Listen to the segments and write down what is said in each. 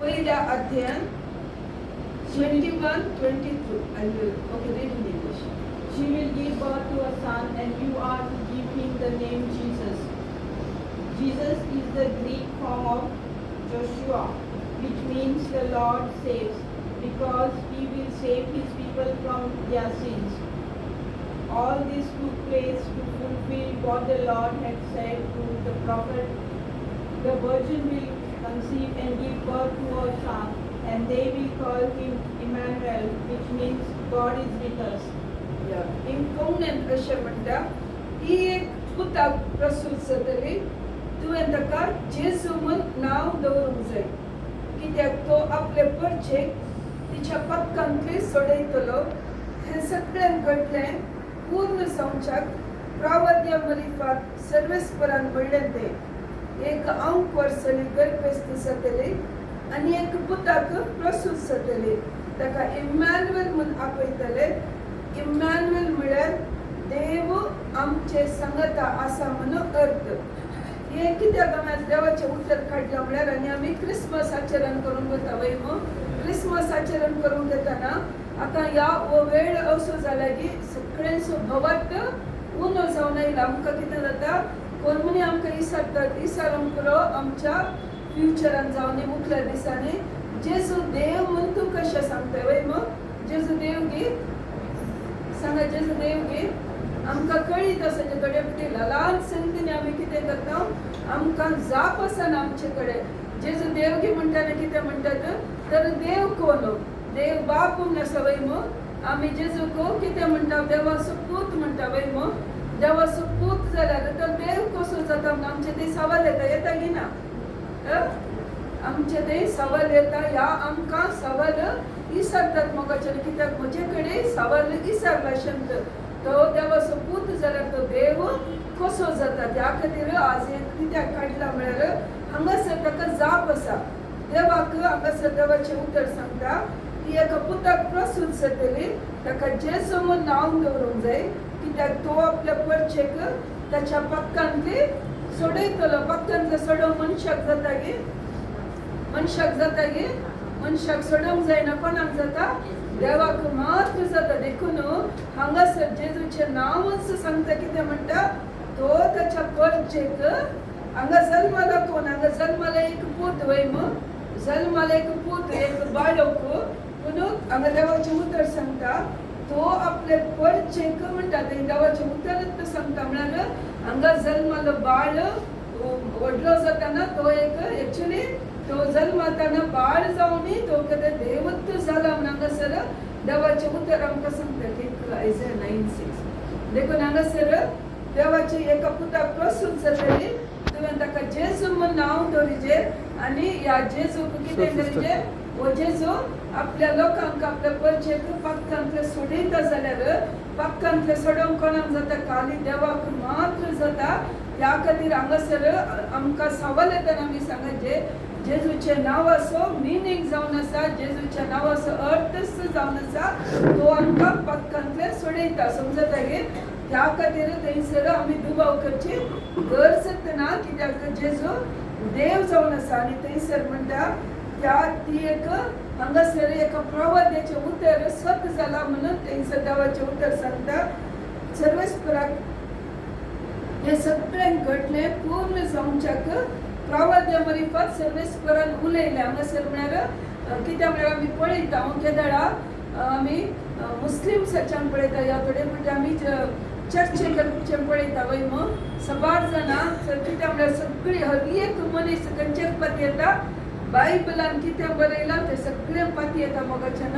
पहिल्या अध्याय 21-22. I will read in English. She will give birth to a son, and you are to give him the name Jesus. Jesus is the Greek form of Joshua, which means the Lord saves, because he will save his people from their sins. All this took place to fulfill what the Lord had said to the prophet. The virgin will conceive and give birth to a son, and they will call him Emmanuel, which means God is with us. इंकोणेन अशें म्हणटा ही एक पुताक प्रसूत जातली तुवें ताका जेजू म्हूण नांव दवरूंक जाय कित्याक तो आपले परचेक तिच्या पथकांतली सोडयतलो. हें सगळें घडलें पूर्ण जावच्याक प्रावद्य मरिफात सर्वेस्परान म्हणलें तें एक 9 वर्सांनी गर्भस्थ जातली आनी एक पुताक प्रसूत जातली. ताका इम्मॅन्युएल म्हूण आपयतले. इम्मॅन्युएल म्हळ्यार देव आमचे संगता आसा म्हणून अर्थ. हे कित्याक आमी देवाचें उतर काडलां म्हळ्यार आनी आमी क्रिसमस आचरण करूंक वता वय मो क्रिसमस आचरण करूंक येताना आतां ह्या वेळ असो जाला की सगळ्यांचो भवात उणो जावन आयला. आमकां कितें जाता कोण मनी आमकां इसारतात इसारूंक पुरो आमच्या फ्युचरान जावन मुखल्या दिसांनी जेजू देव म्हूण तूं कशें सांगता वय मो जेजू देव गी सांगा जेजू देव गी आमकां कळीत आसा जे कडेन कितें ल्हान संगतींनी आमी कितें करता आमकां जाप आसा ना आमचे कडेन जेजू देव गी म्हणटाना कितें म्हणटात तर देव कोण देव बाप म्हूण आसा वय मो आमी जेजूक कितें म्हणटा देवाचो पूत म्हणटा वय मो देवाचो पूत जाल्यार तो देव कसो जाता म्हूण आमचे ते सवाल येता की ना आमचे ते सवाल येता ह्या आमकां सवाल विसरतात मोगाच्यान कित्याक म्हजे कडेन सवाल विसरला शब्द तो देवाचो पूत जाल्यार तो देव कसो जाता त्या खातीर आज एक कित्याक काडला म्हळ्यार हांगासर ताका जाप आसा. देवाक हांगासर देवाचें उतर सांगता की एका पुताक प्रसूत जातली ताका जेजू म्हूण नांव दवरूंक जाय कित्याक तो आपल्या परचेक ताच्या पक्कांतली सोडयतलो. पक्कांतले सोडोवंक मनशाक जाता गे मनशाक सोडोवंक जायना कोणाक जाता देवाक मात्र जाता. देखून हांगासर जेजूचें नांवच सांगता कितें म्हणटा तो ताच्या परचेक हांगा जल्माला कोण हांगा जल्माला एक पूत वय मग जल्माला एक पूत एक बाळक पूण हांगा देवाचें उतर सांगता तो आपले परचेक म्हणटा ते देवाचें उतरच सांगता म्हळ्यार हांगा जल्मालो बाळ व्हडलो जाताना तो एक एक्चुली तो जल्माताना बाळ जावन तो कदें देवत्व जाला म्हूण हांगासर देवाचें उतर आमकां सांगता की आयझाया 9:6. देखून हांगासर देवाची एका पुताक प्रसूत जातली तुवें ताका जेजू म्हूण नांव दवरिजे आनी ह्या जेजूक कितें करिजे हो जेजू आपल्या लोकांक आपल्या परचेक पक्कांतले सोडयता जाल्यार पक्कांतले सोडोवंक कोणाक जाता खाली देवाक मात्र जाता. त्या खातीर हांगासर आमकां सवाल येताना आमी सांगचे जेजूचें नांवाचो मिनींग जावन आसा जेजूच्या नांवाचो अर्थच जावन आसा तो आमकां पक्कांतले सोडयता समजता गे. त्या खातीर थंयसर आमी दुबाव करची गरज ना कित्याक जेजू देव जावन आसा आनी थंयसर म्हणटा त्या ती एक हांगासर एका प्रवाद्याचें उतर सत जाला म्हणून थंयसर देवाचें उतर सांगता. सर्वेस्पराक हे सगळें घडलें पूर्ण जावच्याक प्रवाद्या मरिफात सर्वेस्परान उलयलें. हांगासर म्हळ्यार कित्याक म्हळ्यार आमी पळयता केदारा आमी मुस्लिम्साच्यान पळयता ह्या कडेन म्हणजे आमी चर्चेकडच्यान पळयता वय मग सबार जाणां कित्याक म्हळ्यार सगळी हर एक मनीस खंयचेच पाती येता बायबलान कितें बरयलां तें सगळें पाती येता मोगाच्यान.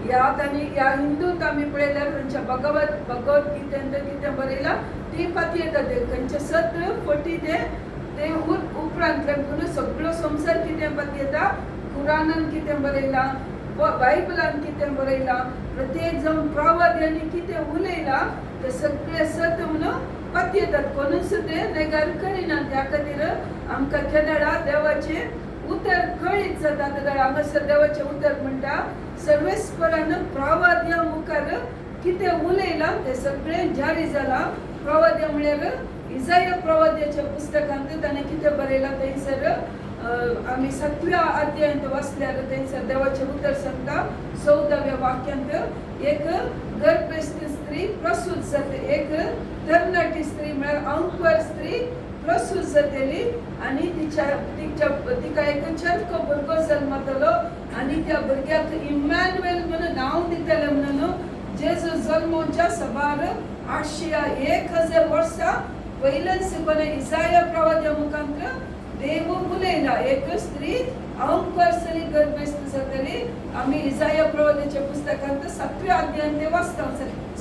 ह्यात आनी ह्या हिंदूंत आमी पळयल्यार खंयच्या भगवत गीतेंत कितें बरयलां ती पाती येता ते खंयचे 40 ते उपरांतले पूण सगळो संवसार कितें पाती येता कुरानान कितें बरयलां बायबलान कितें बरयलां प्रत्येक जावन प्रवाद्यांनी कितें उलयलां ते सगळे सत म्हणून पाती येतात. कोणूच ते नेगार करिना. त्या खातीर आमकां केन्ना देवाचें उतर कळीत जाता. हांगासर देवाचें उतर म्हणटा सर्वेस्परान प्रवाद्या मुखार कितें उलयलां तें सगळें जारी जालां. प्रवाद्य म्हळ्यार इसाया प्रवाद्याच्या पुस्तकांत ताणें कितें बरयलां थंयसर आम्ही 7व्या अध्यायांत वाचल्यार थंयसर देवाचें उतर सांगता 14व्या वाक्यांत एक गर्भस्थ स्त्री प्रसूत जाते, एक तरणाटी स्त्री म्हळ्यार अंकुर स्त्री प्रसूत जातली आनी तिका एक चरको भुरगो जल्मतलो आनी त्या भुरग्याक इम्मॅन्युएल म्हणून नांव दितलें म्हणून जेजू जल्मोवच्या सबार 801,000 वर्सां पयल्याच कोणे इसाया प्रवाद्या मुखांतर देव उलयला एक स्त्री अंकुर गर्भस्थ जातली. आम्ही इसाया प्रवाद्याच्या पुस्तकांत 7व्या अध्यायांत वाचता,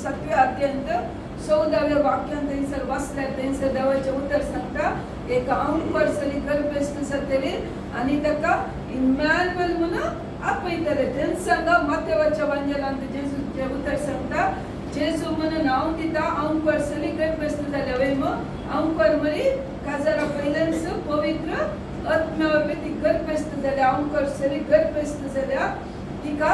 7व्या अध्यायांत 14व्या वाक्यांत थंयसर वाचल्यार थंयसर देवाचें उतर सांगता एक अंकुर गर्भस्थ जातली आनी ताका इम्मॅन्युएल म्हणून आपयतले. थंय सांगा मातेवाच्या वांजेलांत जेजूचें उतर सांगता जेजू म्हणून नांव दिता अंकुर गर्भस्थ जाल्या वयम अंकुर मरी काजारा पयल्याच पवित्र आत्म्यावर ती गर्भस्थ जाल्या अंकुर गर्भस्थ जाल्या तिका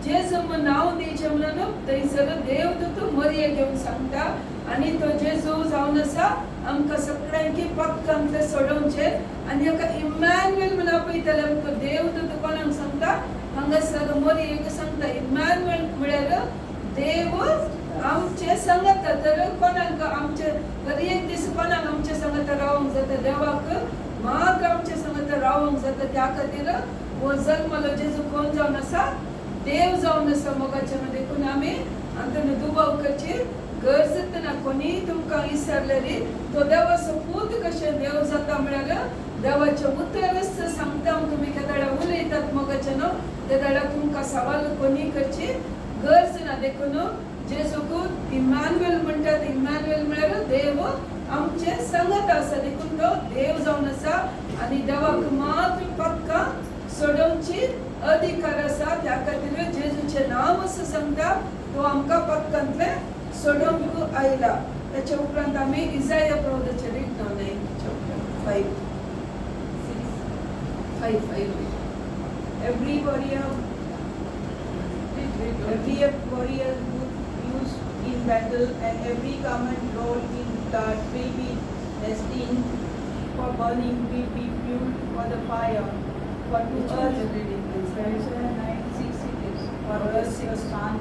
जेजू म्हणून नांव दिवचें म्हणून थंयसर देवदूत मरिये घेवन सांगता आनी तो जेजू जावन आसा आमकां सगळ्यांकी पक्कांतले सोडोवचे आनी हाका इम्मॅन्युएल म्हणून आपयतले. तो देवदूत कोणाक सांगता हांगासर मरियेक सांगता इम्मॅन्युएल म्हळ्यार देव आमचे संगत. तर कोणाक आमचे कधी एक दीस कोणाक आमचे संगत रावंक जाता, देवाक मात्र आमचे संगत रावंक जाता. त्या खातीर हो जल्मलो जेजू कोण जावन आसा देव जावन आसा. मोगाच्या देखून आमी आमकां दुबाव करची गरज ना. कोणी तुमकां विसरलेली तो देवाचो पूत कशें देव जाता म्हळ्यार देवाचें उतरच सांगता तुमी केदाडा उलयतात मोगाचे न्हू तेदाडा तुमकां सवाल कोणी करची गरज ना. देखून जेजूक इम्मॅन्युएल म्हणटात. इम्मॅन्युएल म्हळ्यार देव आमचे संगत आसा. देखून तो देव जावन आसा आनी देवाक मात्र पक्का सोडोवची अधिकार आसा. त्या खातीर जेजूचें नांव असं सांगता तो आमकां पक्कांतले सोडोवंक आयला. ताच्या उपरांत आमी Isaiah प्रवाद्याचें रिडना 5:5 Every warrior used in battle and every garment rolled in that will be destined for burning will be fuel for the fire. For to us, Isaiah 9:6 it is. For us a son.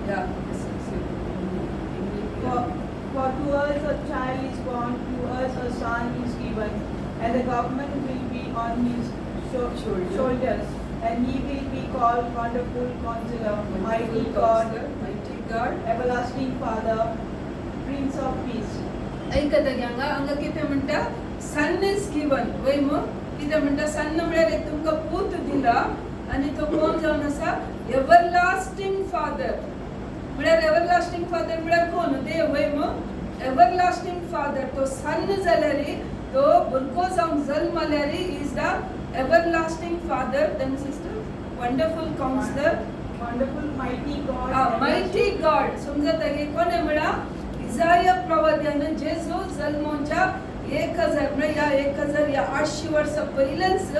For to us a child is born, to us a son is given, and the government will be on his shoulders. And he will be called Wonderful Counselor, Mighty God, Everlasting Father, Prince of Peace. ऐकता घ्या हांगा कितें म्हणटा सन is given वय मग कितें म्हणटा सन म्हळ्यार एक तुमकां पूत दिला आनी तो कोण जावन आसा एवरलास्टिंग फादर. म्हळ्यार एवरलास्टिंग फादर म्हळ्यार कोण देव वय मग एवरलास्टिंग फादर. तो सन जाल्यार तो भुरगो जावन जल्मल्यार is the everlasting father, then sister wonderful counselor, wonderful mighty God, mighty God. समजता की कोणे म्हणा इसाया प्रवाद्यानं जेजू जल्मोच्या 1000 ना या 1000 या 800 वर्ष पहिल्याच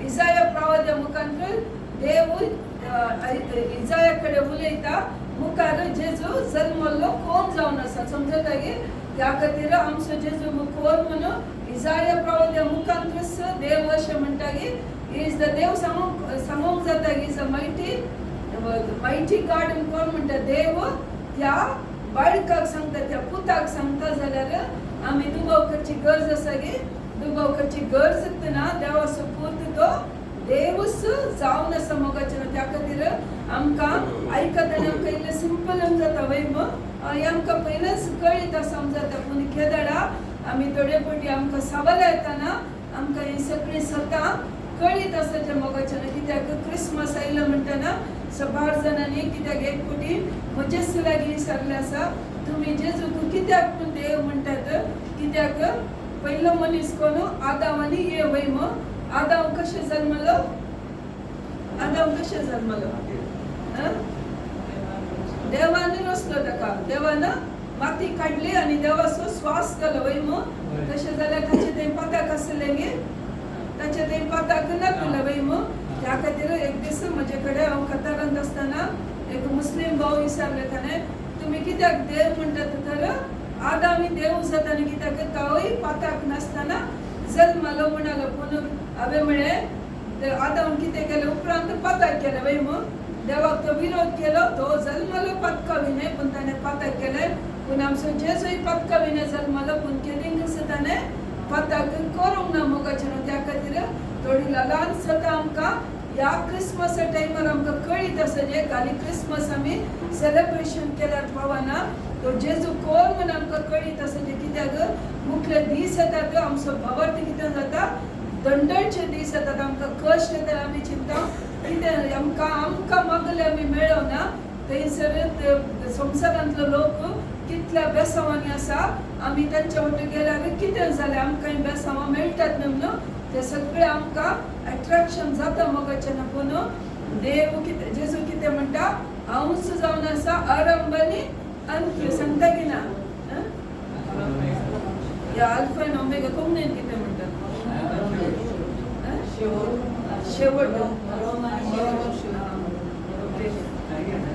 इसाया प्रवाद्या मुखांतर देव इसायाकडे उलयता मुखार जेजू जल्मलो कोण जावन आसा. समजता की त्या खातीर आमचो जेजू कोण म्हणून इसाया प्रवाद्या मुखांतरच देव अशें म्हणटा की इज द देव सांगूंक जाता की इज अ मायटी गॉड. कोण म्हणटा देव त्या बाळकाक सांगता त्या पुताक सांगता जाल्यार आमी दुबाव करची गरज आसा की दुबाव करची गरज ना. देवाचो पूत तो देवच जावन आसा मोगाचें. त्या खातीर आमकां आयकतना आमकां इल्लें सिंपल जाता वय मग आमकां पयलेंच कळीत आसा जाता पूण केदाडा आमी थोडे फावटी आमकां सवाल येताना आमकां ही सगळीं सतां कळीत आसता मोगाचें. कित्याक क्रिसमस आयलो म्हणटना 12 जाणांनी कित्याक एक फावटी म्हजेच लागीं विचारलें आसा तुमी जेजूक कित्याक पूण देव म्हणटात कित्याक पयलो मनीस कोण आदाम आनी येव वय मग आदाम कशें जल्मलो आदाम कशें जल्मलो देवान रचलो ताका. देवान माती काढली आणि देवाचो श्वास घालो वय मग तशें जाल्यार ताचे थंय पाताक आसलें गे ताचे थंय पाताक नासलें वय मग. त्या खातीर एक दीस म्हजे कडेन हांव कतारांत आसतना एक मुस्लीम भाव विचारले ताणें तुमी कित्याक देव म्हणटात तर आदामी देव जाता न्ही कित्याक तोय पाताक नासतना जल्मलो म्हणालो. पूण हांवें म्हळें आदाम कितें केलें उपरांत पातक केलें वय मग देवाक तो विरोध केलो तो जल्मलो पत्काविने पण ताणें पातक केलें पूण आमचो जेजूय पत्काविने जल्मलो पूण केदींक ताणें पातक करूंक ना मोगाचें त्या खातीर थोडी ल्हान सदां आमकां ह्या क्रिसमस टायमार आमकां कळीत आसा जे खाली क्रिसमस आमी सेलेब्रेशन केल्यार पावना तो जेजू कोण म्हण आमकां कळीत आसा जे कित्याक मुखले दीस येतात आमचो भावार्थ कितें जाता दंडणचे दीस येतात आमकां कश्ट येता आमी चिंता कितें आमकां मागले आमी मेळोना थंयसर संवसारांतलो लोक कितल्या बेसांवांनी आसा आमी तांच्या वांगडा गेल्यार कितें जालें आमकां बेसांवां मेळटात न्हू ते सगळे आमकां अट्रॅक्शन जाता मोगाचें ना पूण देव कितें जेजू कितें म्हणटा हांवूच जावन आसा आरंभ आनी अंत्य सांगता की ना या अल्फा आनी ओमेगा कोंकणीन कितें म्हणटा शेवट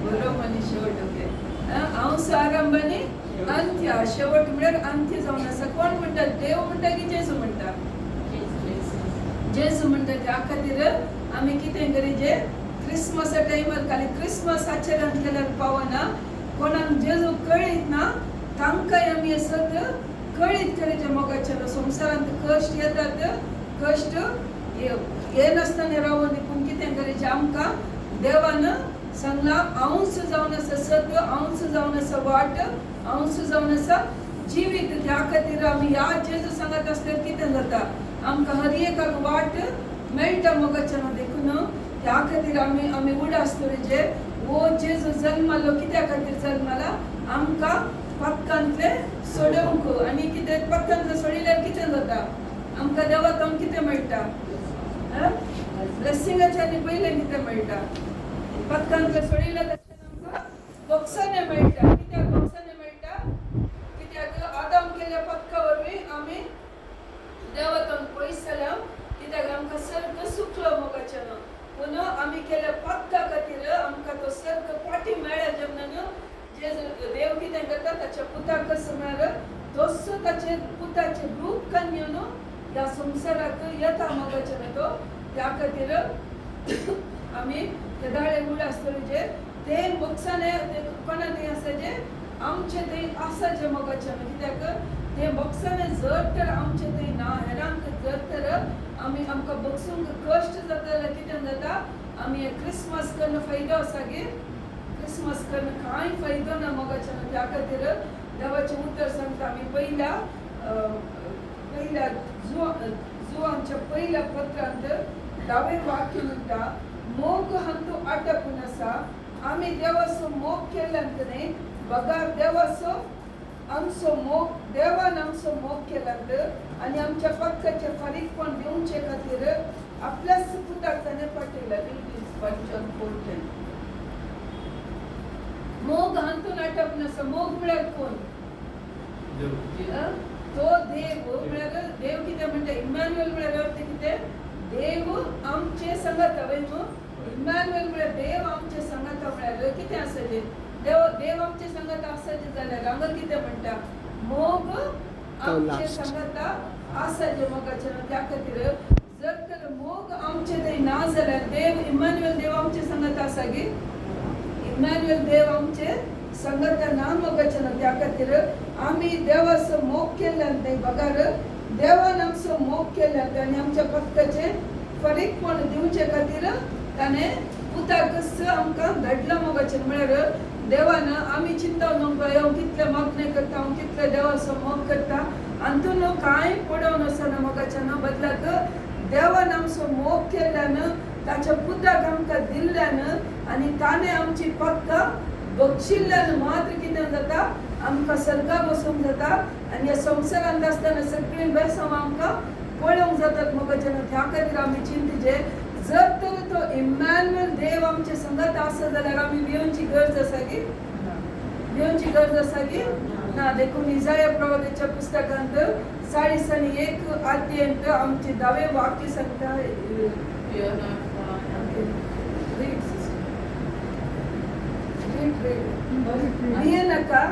बरोबर आनी शेवट ओके हांवूच आरंभ आनी अंत्य शेवट म्हळ्यार अंत्य जावन आसा कोण म्हणटा देव म्हणटा की जेजू म्हणटा जेजू म्हणटा त्या खातीर आमी कितें करीजे क्रिसमस टायमार खाली क्रिसमस आचरण केल्यार पावना कोणाक जेजू कळीत ना तांकांय आमी सद कळीत करीचे मोगाचें संवसारांत कश्ट येतात कश्ट हे नासतना रावून पूण कितें करीचें आमकां देवान सांगला हांवूच जावन आसा सत्य हांवूच जावन आसा वाट हांवूच जावन आसा जिवीत त्या खातीर आमी ह्या जेजू सांगत आसल्यार कितें जाता आमकां हर एकाक वाट मेळटा मोगाचें देखून त्या खातीर आमी उडासतले जे वो जेजू जल्मलो कित्या खातीर जल्मला आमकां पत्कांतले सोडूंक आनी कितें पत्कांतले सोडिल्यार कितें जाता आमकां देवाक कितें मेळटा ब्लेसिंगाचें आनी पयलें कितें मेळटा पत्कांतले सोडिल्यार आमकां बक्षाने मेळटा कित्याक बक्षाने मेळटा कित्याक आदाम केल्या पत्का वरवीं आमी देवाक पयस जाल्या कित्याक आमकां सर्ग सुकलो मोगाचें पूण आमी केल्या पत्का खातीर आमकां तो सर्ग पाटी मेळ्ळ्या जेन्ना जे देव कितें करता ताच्या पुताक कसो म्हळ्यार तोच ताचे पुताचें रूप करून ह्या संवसाराक येता मोगाचें तो त्या खातीर आमी ते दाळे उड आसतले जे ते बक्षाने कोणा थंय आसा जे आमचे थंय आसा जे मोगाचें कित्याक ते बक्षाने जर तर आमचे थंय ना हेरांक जर तर आमकां बक्षूंक कश्ट जाता जाल्यार कितें जाता आमी हे क्रिसमस करून फायदो आसा गे क्रिसमस करून कांय फायदो ना मोगाचें त्या खातीर देवाचें उतर सांगता आमी पहिल्या जुवांच्या पहिल्या पत्रांत 10वें वाक्य म्हणटा मोग हांतू आटपून आसा आमी देवाचो मोग केल्यात न्ही बघा देवाचो आमचो मोग देवान आमचो मोग केल्यात आनी आमच्या पक्काचे फारीकपण दिवचे खातीर आपल्याच पुताक ताणें पाठयला मोग हांतून आटपून आसा मोग म्हळ्यार कोण तो देव म्हळ्यार देव कितें म्हणटा इमॅन्युएल म्हळ्यार अर्थ कितें देव आमचे संगत हांवें इमॅन्युएल म्हळ्यार देव आमचे संगत म्हळ्यार कितें आसा जे देव आमचे संगत आसा जे जाल्यार हांगा कितें म्हणटा मोग आमचे संगत आसा जे मोगाचें त्या खातीर जर तर मोग आमचे थंय ना जाल्यार देव इमॅन्युएल देव आमचे संगत आसा गे इमॅन्युएल देव आमचे संगत ना मोगाचें त्या खातीर आमी देवाचो मोग केल्यान थंय बगार देवान आमचो मोग केल्यान आनी आमच्या पक्काचे फरीकपण दिवचे खातीर ताणें पुताक आमकां धाडला मोगाचें म्हळ्यार देवान आमी चिंतून हांव कितले मागणे करता हांव कितले देवाचो मोग करता हातून कांय पडोवन आसना मोगाचें बदलाक देवान आमचो मोग केल्यान ताच्या पुताक आमकां दिल्ल्यान आनी ताणें आमची पक्का बक्षिल्ल्यान मात्र कितें जाता आमकां सर्गाक वचूंक जाता आनी ह्या संवसारांत आसतना सगळीं बेसांवां आमकां पळोवंक जातात मोगाचें त्या खातीर आमी चिंतचे जर तर तो इमॅन्युएल देव आमचे संगत आसा जाल्यार आमी भिवची गरज आसा गे भिवची गरज आसा गे ना देखून इसाया प्रवादीच्या पुस्तकांत 41 अध्यायांत आमचे 10वें वाक्य सांगता भियेनाका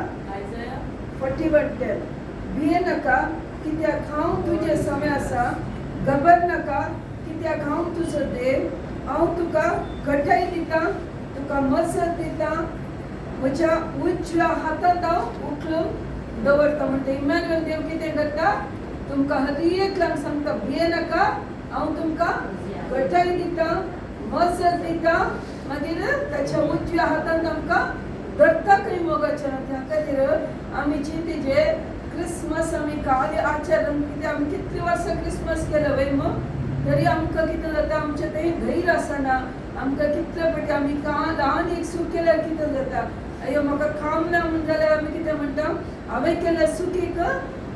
41:10 भियेनाका कित्याक हांव तुजे समय आसा घबरनाका कित्याक कित्याक हांव तुजो देव, हांव तुका घटाय दिता, तुका मजत दिता, म्हज्या उजव्या हातांत हांव उखलून दवरता. म्हणटा इमॅन्युएल देव कितें करता, तुमकां हर एकल्याक सांगता भिये नाका, हांव तुमकां घटाय दिता, मजत दिता, मागीर ताच्या उजव्या हातांत आमकां धरता खंय मोगाचें. त्या खातीर आमी चिंतीचे क्रिसमस आमी काल आचरण, कित्याक आमी कितलीं वर्सां क्रिसमस केलो वय मग, तरी आमकां कितें जाता, आमचें तें धैर्य आसना. आमकां कितले फावटी आमी ल्हान एक सूख केल्यार कितें जाता, अय्यो म्हाका काम ना म्हण जाल्यार आमी कितें म्हणटा, हांवें केल्या सुखीक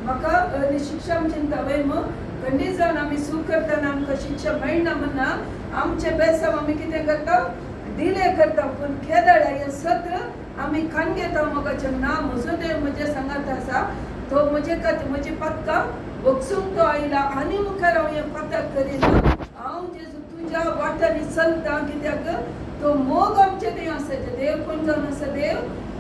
म्हाका शिक्षा चिंता वय मग. खंडीत जावन आमी सूख करतना आमकां शिक्षा मेळना म्हणना आमचे बेसांव आमी कितें करता, डिले करता. पूण केदार हें सत्र आमी खाण घेता मोगाचें. ना, म्हजो देव म्हजे सांगात आसा, तो म्हजे खातीर म्हजी पथकां भोगसूंक तो आयला, आनी मुखार हांव हें पथक करिना. हांव जेजू तुज्या वाटांनी चलता, कित्याक तो मोग आमचे देव आसा. देव कोण जावन आसा, देव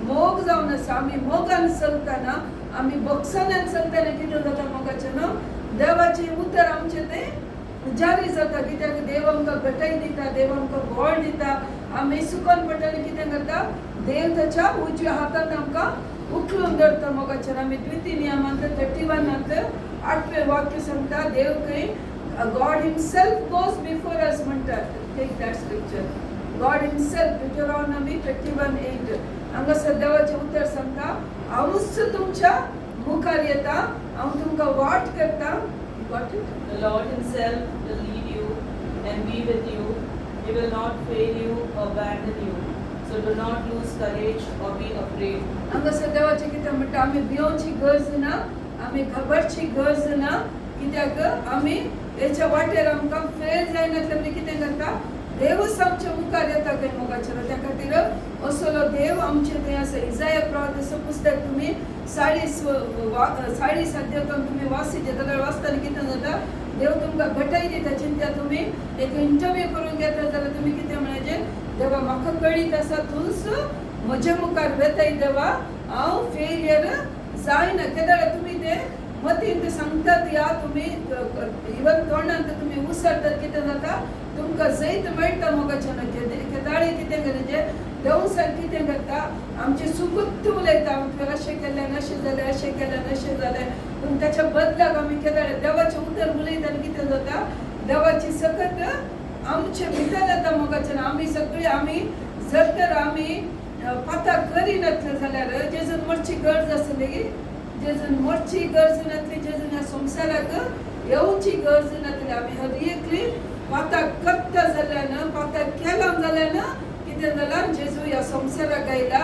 मोग जावन आसा. आमी मोगान चलतना, आमी भोगसण्यान चलतना कितें जाता मोगाचें न्हू, देवाचें उतर आमचें तें जारी जाता. कित्याक देव आमकां घटाय दिता, देव आमकां बळ दिता. आमी सुकोन पडटना कितें करता, देव ताच्या उजव्या हातांत आमकां उखलून धरता मोगाचें. आमी द्वितीय नियमांत 31 8वें वाक्य सांगता, देव खंय God himself goes before us म्हणटा. Take that scripture. God himself, Deuteronomy 31:8. हांगासर देवाचें उतर सांगता, हांवूच तुमच्या मुखार येता, हांव तुमकां वाट करता. The Lord himself will lead you and be with you. He will not fail you or abandon you. So do not lose courage or be afraid. हांगासर देवाचें कितें म्हणटा, आमी भिवची गरज ना, आमी घाबरची गरज ना. कित्याक आमी हेच्या वाटेर आमकां फेल जायनासलें आमी कितें करता, देवच आमच्या मुखार येता खंय मोगाचें. त्या खातीर असलो देव आमचें थंय आसा. इसाया प्रवादीचें पुस्तक तुमी 40 अध्यायान तुमी वाचीचे जाल्यार वाचतना कितें जाता, देव तुमकां घटाय दिता. चिंत्या तुमी एक इंटरव्यू करून घेता जाल्यार तुमी कितें म्हणचें, देवा म्हाका कळीत आसा, तूंच म्हज्या मुखार वेताय देवा, हांव फेलियर जायना. केदार तुमी तें मतीन सांगतात, या तुमी इवन तोंडांत तुमी उसरतात, कितें जाता, तुमकां जैत मेळटा मोगाचें. केदाळे कितें करचें, देव सर कितें करता, आमचें सुखूत उलयता, तुवें अशें केलें, अशें जालें, अशें केलें, अशें जालें. पूण ताच्या बदलाक आमी केदाळे देवाचें उतर उलयतना कितें जाता, देवाची सकत आमचे भितर येता मोगाचें. आमी सगळीं आमी जर तर आमी पाता करिनातले जाल्यार जेजून मरची गरज आसली, जेजून मरची गरज नासली, जेजून ह्या संवसाराक येवची गरज नासली. आमी हर एकली पाता करता जाल्यार, पाता केला जाल्यार कितें जालां, जेजू ह्या संवसाराक आयला.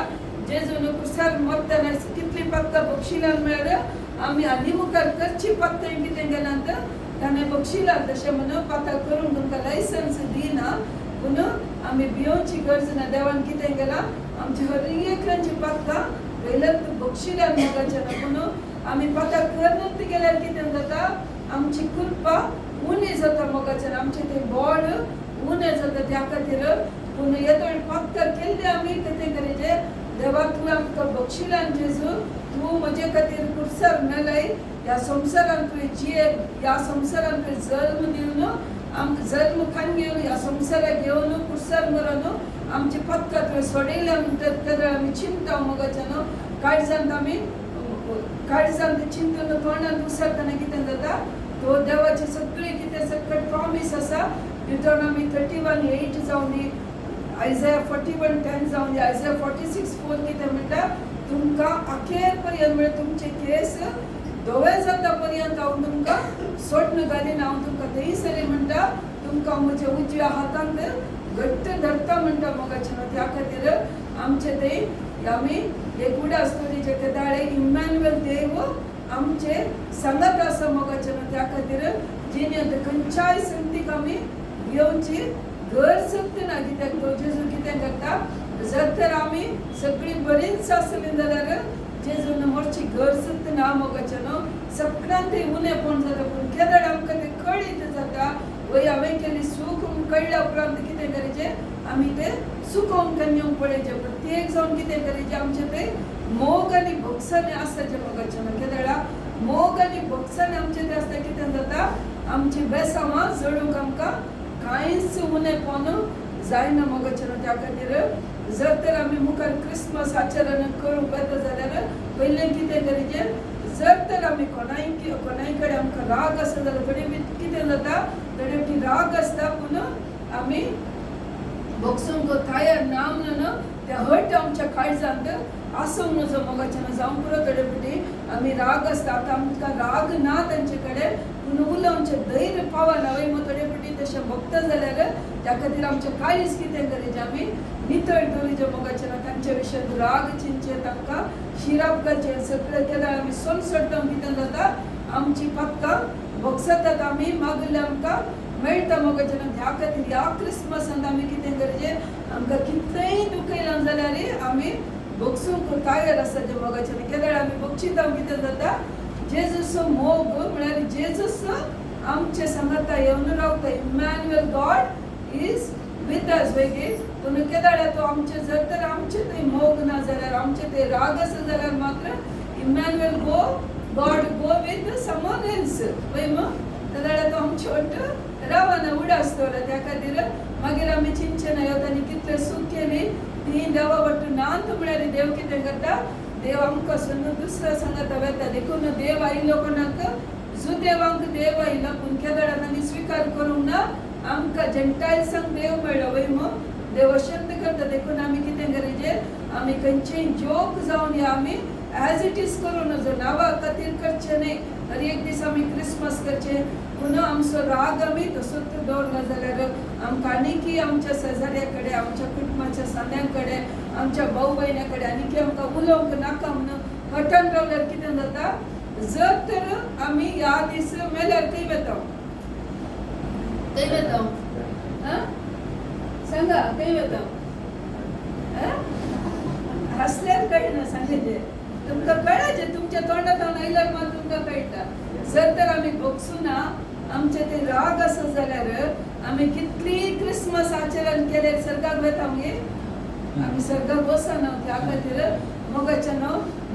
जेजून कुसार मरतना कितली पत्ता बक्षिलां मेळ्ळ्या, आमी आनी मुखार करची पत्ता कितें केलां ताणें बक्षिलां. तशें म्हणून पाता करूंक तुमकां लायसन्स दिना, पूण आमी भिवची गरज ना. देवान कितें केलां, आमची हर एकल्यांची पत्ता पयल्यान बक्षिलां मोगाचें. पूण आमी पाता करनूच गेल्यार कितें जाता, आमची कृपा उणी जाता मोगाचें, आमचें तें बळ उणें जाता. त्या खातीर पूण येदोळ पत्ता केल्ली आमी कितें करचें, देवा तूं आमकां बक्षिलां, जेजू तूं म्हजे खातीर कुर्सार मेलय, ह्या संवसारान तुवें जियेर, ह्या संवसारान तुवें जल्म दिवन आमकां जल्म खान घेवन ह्या संवसाराक घेवन कुर्सार मरून आमचे पत्ता तुवें सोडयल्या म्हणटा. आमी चिंता मोगाचें न्हू, काळजांत आमी काळजांत चिंतून तोंडांत उसरतना कितें जाता, तो देवाची सगळी कितें सकट प्रॉमिस आसा. Deuteronomy 31:8 जावन दी, Isaiah 41:10 जावन दी, Isaiah 46:4 कितें म्हणटा, तुमकां अखेर पर्यंत म्हणजे तुमचे केस धवे जाता पर्यंत हांव तुमकां सोडून घालीना. हांव तुमकां थंयसर म्हणटा, तुमकां म्हज्या उजव्या हातांत घट्ट धरता म्हणटा मोगाचें. त्या खातीर आमचे ते आमी एक उडा स्टोरीचे केदाळे इमॅन्युएल देव आमचे सांगत आसा मोगाचें. त्या खातीर जिणेंत खंयच्याय संगतीक आमी येवची गरज ना. कित्याक तो जेजू कितें करता, जर तर आमी सगळीं बरींच आसलीं जाल्यार जेजून मरची गरज ना मोगाचें न्हू. सगळ्यांत तें उणेंपण जाता, पूण केदाळ आमकां तें कळीत जाता. वय हांवें केली सूख कळ्ळ्या उपरांत कितें करचें, आमी तें सुकोवन कन्याक पळयचें. प्रत्येक जावन कितें करचें, आमचें तें मोग आनी भोगसाणें आसचें मोगाचें. केदाळा मोग आनी भोगसाणें आमचें तें आसता, कितें जाता, आमची बेसांवां जळूंक आमकां कांयच उणे पोवन जायना मोगाचें त्या खातीर जर तर आमी मुखार क्रिसमस आचरण करूंक येता जाल्यार पयलें कितें गरजेचें जर तर आमी कोणाय कडेन आमकां राग आसा जाल्यार थोडे कितें जाता थोडे राग आसता पूण आमी बोगसूंक तयार ना म्हणून त्या हट आमच्या काळजांत आसूंक नजो मोगाचें जावं पुरो थोडे फावटी आमी राग आसता आतां आमकां राग ना तांचे कडेन पूण उलोवचें धैर्य पावना वय मग थोडे फावटी तशें बगता जाल्यार त्या खातीर आमचें काळीज कितें गरजेचें आमी नितळ दवरचें मोगाचें तांचे विशयी राग चिंतचे तांकां शिराप करचें सगळें केल्यार आमी सोन सोडटा कितें जाता आमची पत्कां भोगसतात आमी मागले आमकां मेळटा मोगाचें ह्या खातीर ह्या क्रिसमसांत आमी कितें गरजेचें आमकां कितलेंय दूख येयलां जाल्यार आमी भोगसूंक तयार आसा जें मोगाचें केल्यार आमी भोगचिता कितें जाता जेजूस मोग म्हळ्यार जेजूस आमचे सांगाता येवन रावता Emmanuel God is with us वेगे पूण केदाळ्या तो आमचे जर तर आमचे थंय मोग ना जाल्यार आमचे ते राग आसा जाल्यार मात्र Emmanuel God go with someone else पळय मग केदाळ्या तो आमचे वाट रावना उडासतलो त्या खातीर मागीर आमी चिंतचे ना तांणी कितलें सूख केली ती देवा वाटून नांत म्हळ्यार देव कितें करता देव आमकां सोडून दुसऱ्या सांगाता वेता देखून देव आयिल्लो कोणाक जुदेवांक देव आयिल्लो पूण केदाळ्या तांणी स्विकार करूंक ना आमकां जेंटायल्सांक देव मेळ्ळो वय मग देव अशेंत करता देखून आमी कितें गरजेचें आमी खंयचेय जोक जावन या आमी एज इट इज करूं नजो नांवा खातीर करचें न्ही हर एक दीस आमी क्रिसमस करचें पूण आमचो राग आमी तसोच दवरलो जाल्यार आमकां आनीकय आमच्या शेजाऱ्या कडेन आमच्या कुटुंबाच्या सान्यां कडेन आमच्या भाऊ भयण्यां कडेन आनीकय आमकां उलोवंक नाका म्हणून हटून रावल्यार कितें जाता जर तर आमी ह्या दीस मेल्यार खंय वता सांगा खंय वता हसल्यार कळना सांगलें तुमकां कळाचें तुमच्या तोंडांतल्यान आयल्यार मात तुमकां कळटा जर तर आमी भोगसूं ना आमचे ते राग आसा जाल्यार आमी कितली क्रिसमस आचरण केल्यार सर्गाक वता मगे आमी सर्गाक वचना त्या खातीर मोगाचें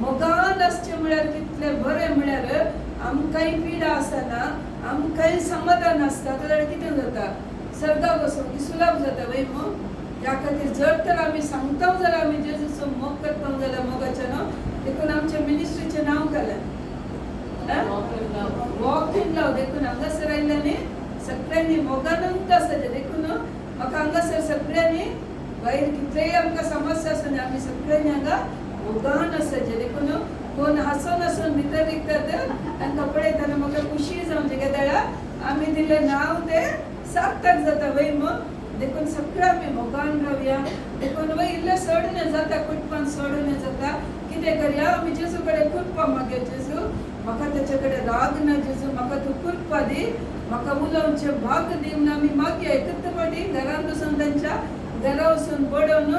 मोगान आसचें म्हळ्यार कितलें बरें म्हळ्यार आमकांय पिडा आसना आमकांय समाधान आसता जाल्यार कितें जाता सर्गाक वचूंक सुलभ जाता वय मग त्या खातीर जर तर आमी सांगता जाल्यार आमी जेजूचो मोग करता जाल्यार मोगाचें देखून आमच्या मिनिस्ट्रीचें नांव घालात वॉक इन लव देखून हांगासर आयिल्ल्यानी सगळ्यांनी मोगानंत आसाचें देखून म्हाका हांगासर सगळ्यांनी भायर कितलेय आमकां समस्या आसा न्ही आमी सगळ्यांनी हांगा मोगान आसाचें देखून कोण हांसून हांसून भितर विकतात तांकां पळयतना म्हाका खुशी जावचें केदाळा आमी दिलें नांव तें सार्थक जाता वय मग देखून सगळें आमी मोगान रावया देखून वय इल्लें सोडून जाता कुटुंबान सोडून जाता कितें करया आमी जेजू कडेन कृपा मागया जेजू म्हाका तेचे कडेन राग ना जेजू म्हाका तूं कृपा दी म्हाका उलोवचें भाग दी म्हूण आमी मागया एकच फावटी घरांत वचून तांच्या घरा वचून बडोवन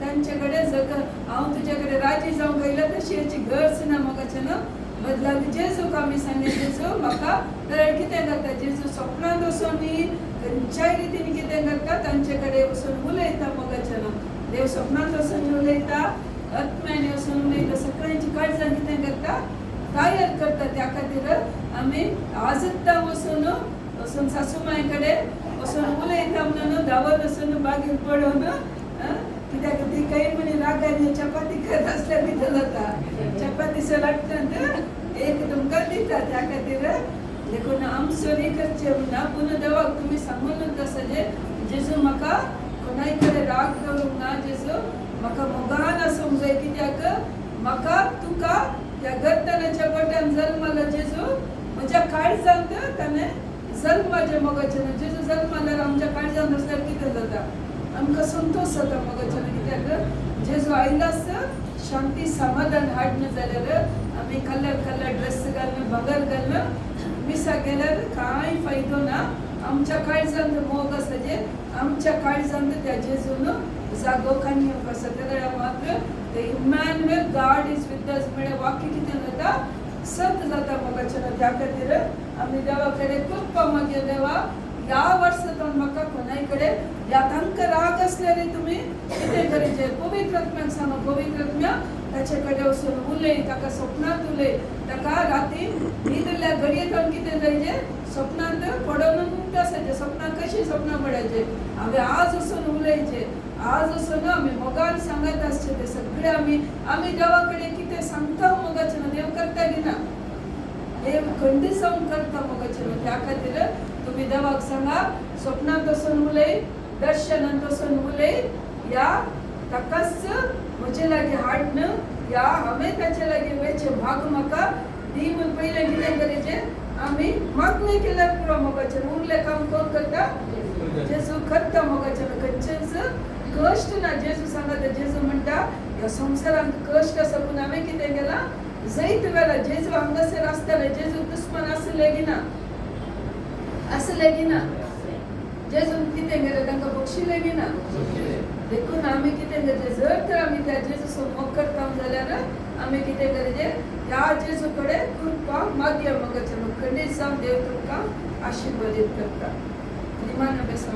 तांचे कडेन हांव तुजे कडेन राजी जावंक आयल्या तशी हेची गरज ना मोगाचें बदलाक जेजूक आमी सांगलें जेजू म्हाका तर कितें जाता जेजू स्वप्नांत वचून न्ही खंयच्याय रितीन कितें करता तांचे कडेन वचून उलयता मोगाचें देव स्वप्नांत वचून उलयता आत्म्यान वचून उलयता सगळ्यांची काळजां कितें करता तयार करता त्या खातीर आमी आजत्ता वचून सासूमाय कडेन वचून उलयता म्हणून धांवत वचून बागेंत पडोवन कित्याक ती काही म्हणी रागांनी चपाती करत आसल्यार कितें जाता चपातीचो लाटतात एक तुमकां दिता त्या खातीर देखून आमचो न्ही करचें म्हणा पूण देवाक तुमी सांगूनच आसा जेजू म्हाका कोणाय कडेन राग करूंक ना जेजू म्हाका मोगान आसूंक जाय कित्याक म्हाका तुका त्या गर्दनाच्या गोट्यान जल्मलो जेजू म्हज्या काळजांत ताणें जल्माचें मोगाचें जेजू जल्मल्यार आमच्या काळजांत आसल्यार कितें जाता आमकां संतोश जाता मोगाचें कित्याक जेजू आयलास शांती समाधान हाडना जाल्यार आमी कलर ड्रेस घालून भांगर घालून मिसा गेल्यार कांय फायदो ना आमच्या काळजांत मोग आसा जे आमच्या काळजांत त्या जेजून जागो काणयोक आसा त्या वेळार मात्र ते Emmanuel God is with us म्हळ्यार वाक्य कितें जाता सत जाता मोगाचें त्या खातीर आमी देवा कडेन कृपा मागया देवा या वर्सातून म्हाका कोणाय कडेन या तांकां राग असल्यार तुमी कितें करीचे पवित्र आत्म्याक सांगा पवित्र आत्म्या ताचे कडेन वचून उलय ताका स्वप्नांत उलय ताका राती न्हिदल्या घडयेंत कितें जायचे स्वप्नांत पडोन मुक्त आसायचे स्वप्नांत कशी स्वप्नां पडायचे हांवें आज वचून उलयचे आज वचून आमी मोगान सांगत आसचे ते सगळे आमी देवा कडेन कितें सांगता मोगाचें ना देव करता की ना देव खंडी जावन करता मोगाचें ना त्या खातीर तुम्ही देवाक सांगा स्वप्नांत वचून उलय दर्शनांत वचून उलय या ताकाच म्हजे लागीं हाड न्हू या हांवें ताचे लागीं वयचे भाग म्हाका दी म्हूण पयलें कितें करीचें आमी मागणी केल्यार पुरो मोगाचें उरलें काम कोण करता जेजू करता मोगाचें खंयचेच कश्ट ना जेजू सांगा ते जेजू म्हणटा ह्या संवसारांत कश्ट आसा पूण हांवें कितें केलां जैत वेला जेजू हांगासर आसताले जेजू दुस्मान आसले की ना जेजून कितें केलें तांकां बक्षिलें की ना देखून आमी कितें करचें जर तर आमी त्या जेजूचो मोग करता जाल्यार आमी कितें करचें ह्या जेजू कडेन कृपा मागया मोगाचें खंडीत जावन देव तुमकां आशिर्वादीत करता निमाण अभ्यास